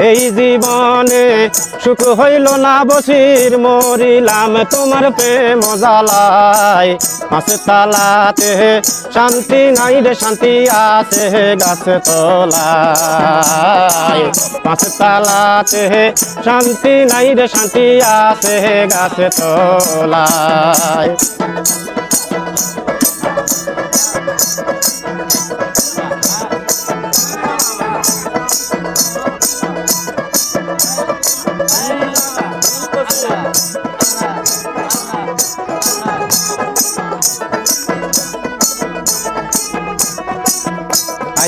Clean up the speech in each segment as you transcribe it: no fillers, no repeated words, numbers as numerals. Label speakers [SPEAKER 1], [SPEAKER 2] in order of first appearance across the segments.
[SPEAKER 1] এই জীবনে সুখ হইল না বসির মরিলাম তোমার প্রেম জ্বালায় পাঁচের তালাতে শান্তি নাই রে শান্তি আছে গাছে তলায় পাঁচের তালাতে শান্তি নাই রে শান্তি আছে গাছে তলায়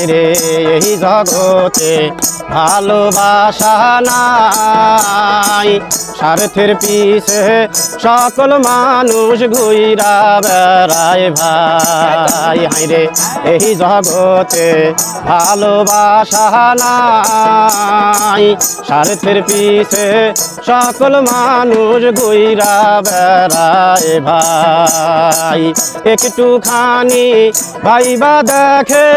[SPEAKER 1] রে এই জগতে ভালোবাসা নাই স্বার্থের পিছে সকল মানুষ ঘুইরা বেড়ায় ভাই হাইরে এই জগতে ভালোবাসা নাই স্বার্থের পিছে সকল মানুষ ঘুইরা বেড়ায় ভাই একটুখানি ভাইবা দেখে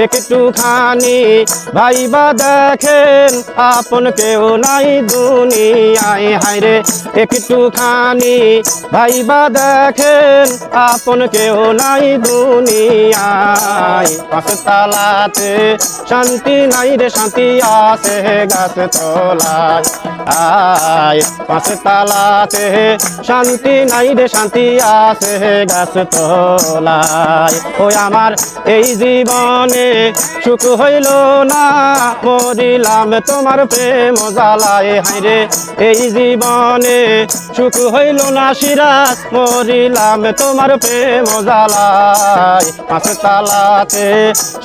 [SPEAKER 1] একটুখানি ভাইবা দেখেন আপন কেউ নাই দুনিয়ায় হায়রে একটুখানি ভাইবা দেখেন আপন কেউ নাই দুনিয়ায় পাঁচের তালাতে শান্তি নাই রে শান্তি আছে গাছে তলায় আয় পাঁচের তালাতে শান্তি নাই রে শান্তি আছে গাছে তলায় ওই আমার এই জীবনে সুখ হইল না মরিলাম তোমার প্রেম জ্বালায় হায়রে এই জীবনে সুখ হইল না সিরাজ মরিলাম তোমার প্রেম জ্বালায় পাঁচের তালাতে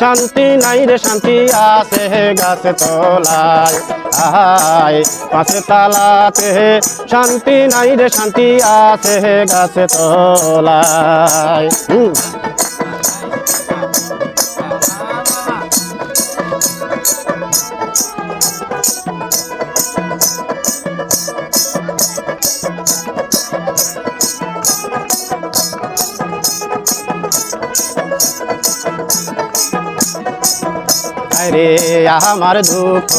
[SPEAKER 1] শান্তি নাই রে শান্তি আছে গাছে তলায় আয় পাঁচের তালাতে শান্তি নাই রে শান্তি আছে গাছে তলায় রে আমার দুঃখ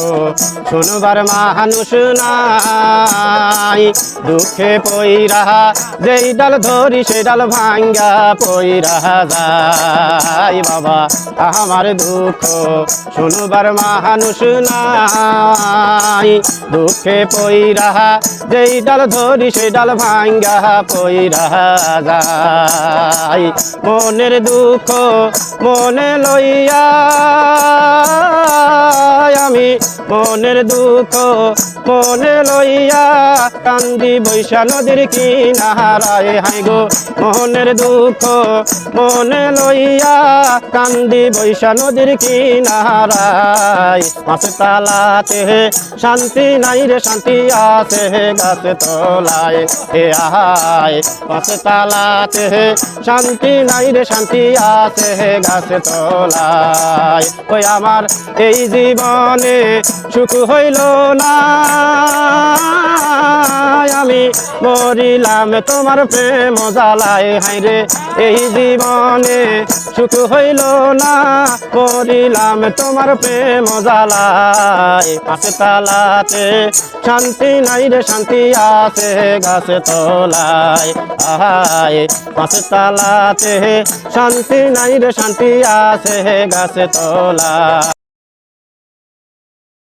[SPEAKER 1] শুনবার মানুষ নাই দুঃখে পইরা যেই ডাল ধরি সে ডাল ভাঙ্গা পইরা যায় বাবা আমার দুঃখ শুনবার মানুষ নাই দুঃখে পইরা যেই ডাল ধরি সে ডাল ভাঙ্গা পইরা যায় মনের দুঃখ মনে লইয়া আমি মনের দুঃখ মনে লইয়া কান্দি বৈশা নদীর কিনারায় হাই গো মনের দুঃখ মনে লইয়া কান্দি বৈশা নদীর কিনারায় পাঁচের তালাতে শান্তি নাই রে শান্তি আছে গাছে তলায় এ আহায় পাঁচের তালাতে শান্তি নাই রে শান্তি আছে গাছে তলায় ওই আমার এই জীবনে সুখ হইল না আমি মরিলাম তোমার প্রেম জ্বালায় হায়রে এই জীবনে সুখ হইল না মরিলাম তোমার প্রেম জ্বালায় পাঁচের তালাতে শান্তি নাই রে শান্তি আছে গাছে তলায় আহায় পাঁচের তালাতে শান্তি নাই রে শান্তি আছে গাছে তলায়।